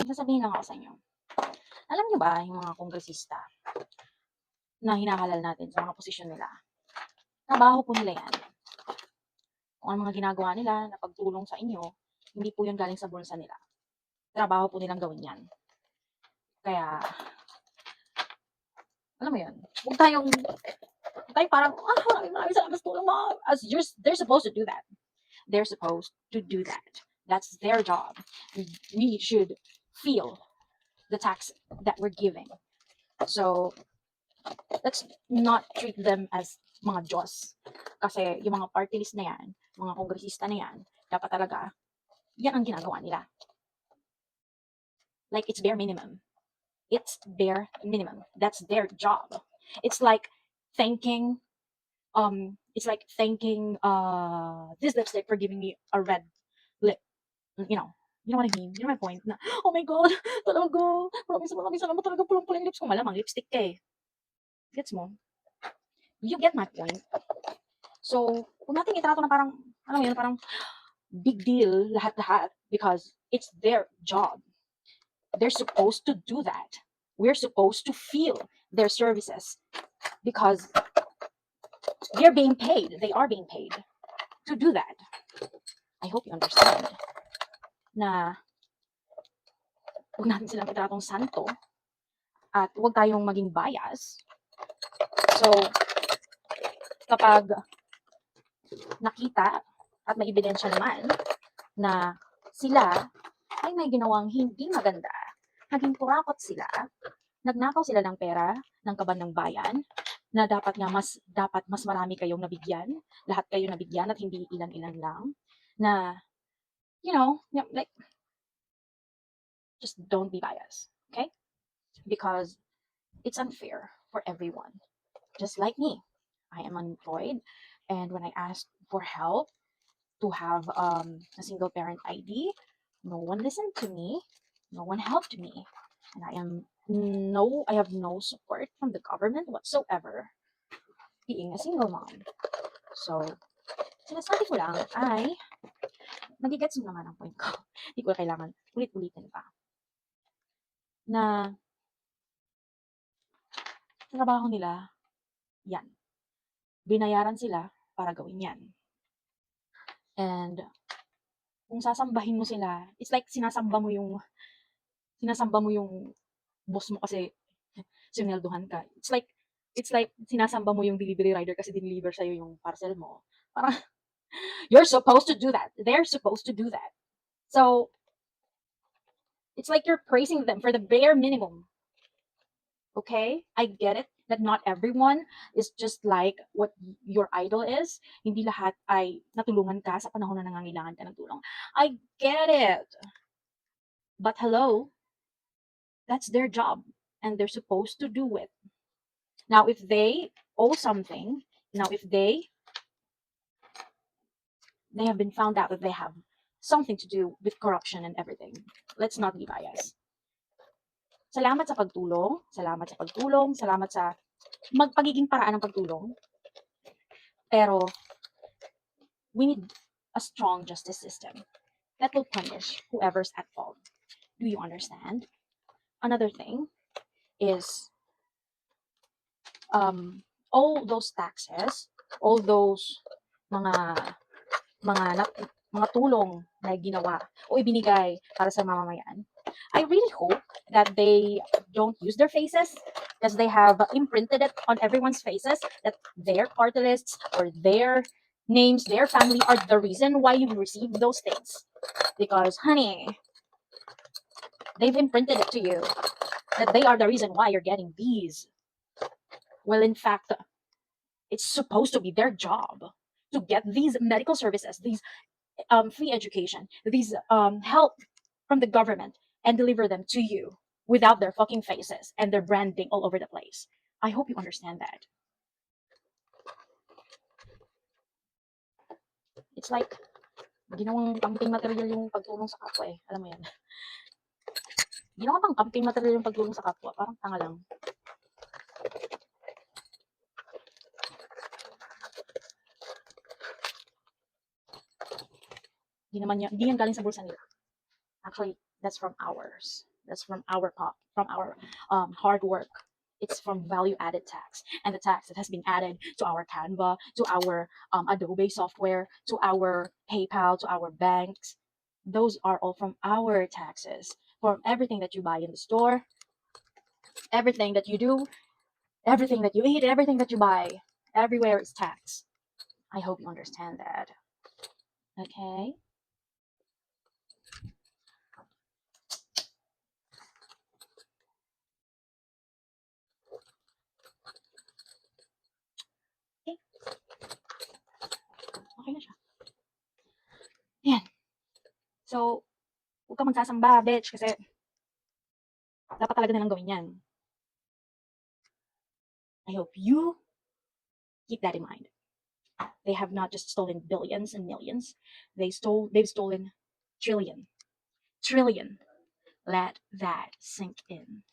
sasabihin lang ako sa inyo. Alam niyo ba yung mga kongresista na hinahalal natin sa mga posisyon nila, trabaho po nila yan. Kung ano mga ginagawa nila na pagtulong sa inyo, hindi po yun galing sa bulsa nila. Trabaho po nilang gawin yan. Kaya, alam mo yun, huwag tayo parang, maraming salamat sa tulong mo. They're supposed to do that. They're supposed to do that. That's their job. We should feel the tax that we're giving. So, let's not treat them as mga Diyos. Kasi yung mga party list na yan, mga kongresista na yan, dapat talaga, yan ang ginagawa nila. Like, it's bare minimum. It's bare minimum. That's their job. It's like thanking, this lipstick for giving me a red lip. You know what I mean? You know my point? Na, oh my God, talaga, maraming salamat talaga, pulang-pulang lips ko. Malamang, lipstick ka eh. Gets mo? You get my point. So, kung natin itrato na parang, alam mo yun, parang big deal lahat-lahat because it's their job. They're supposed to do that. We're supposed to feel their services because they're being paid. They are being paid to do that. I hope you understand na huwag natin silang itratong santo at huwag tayong maging bias. So, kapag nakita at may ebidensya naman na sila ay may ginawang hindi maganda, naging kurakot sila, nagnakaw sila ng pera ng kaban ng bayan, na dapat mas marami kayong nabigyan, lahat kayo nabigyan at hindi ilan-ilan lang, na, like, just don't be biased, okay? Because it's unfair for everyone. Just like me, I am unemployed, and when I asked for help to have a single parent ID, no one listened to me, no one helped me, and I have no support from the government whatsoever, being a single mom. So, sinasabi ko lang ay, nagigets mo naman ang point ko. Hindi ko kailangan ulit-ulitin pa. Na, sa trabaho nila, yan. Binayaran sila para gawin yan. And, kung sasambahin mo sila, it's like sinasamba mo yung boss mo kasi sinelduhan ka. It's like sinasamba mo yung delivery rider kasi dineliver sa'yo yung parcel mo. Parang, you're supposed to do that. They're supposed to do that. So, it's like you're praising them for the bare minimum. Okay? I get it that not everyone is just like what your idol is. Hindi lahat ay natulungan ka sa panahon na nangangailangan ka ng tulong. I get it. But hello, that's their job and they're supposed to do it. Now, if they owe something, if they have been found out that they have something to do with corruption and everything, let's not be biased. Salamat sa pagtulong, salamat sa pagiging paraan ng pagtulong. Pero, we need a strong justice system that will punish whoever's at fault. Do you understand? Another thing is, all those taxes, all those mga tulong na ginawa o ibinigay para sa mamamayan, I really hope that they don't use their faces because they have imprinted it on everyone's faces that their party lists or their names, their family are the reason why you received those things. Because, honey, they've imprinted it to you that they are the reason why you're getting these. Well, in fact, it's supposed to be their job to get these medical services, these free education, these help from the government and deliver them to you without their fucking faces and their branding all over the place. I hope you understand that. It's like, ginawang campaign material yung pagtulong sa kapwa eh. Alam mo yan. Ginawa pang campaign material yung pagtulong sa kapwa. Parang tanga lang. Hindi yan galing sa bulsa nila. Actually, that's from ours. That's from our hard work. It's from value added tax, and the tax that has been added to our Canva, to our Adobe software, to our PayPal, to our banks. Those are all from our taxes. From everything that you buy in the store, everything that you do, everything that you eat, everything that you buy, everywhere is tax. I hope you understand that. Okay? Okay, okay na siya. Yan. So, huwag ka magsasamba, bitch, kasi dapat talaga nilang gawin yan. I hope you keep that in mind. They have not just stolen billions and millions. They've stolen trillion. Trillion. Let that sink in.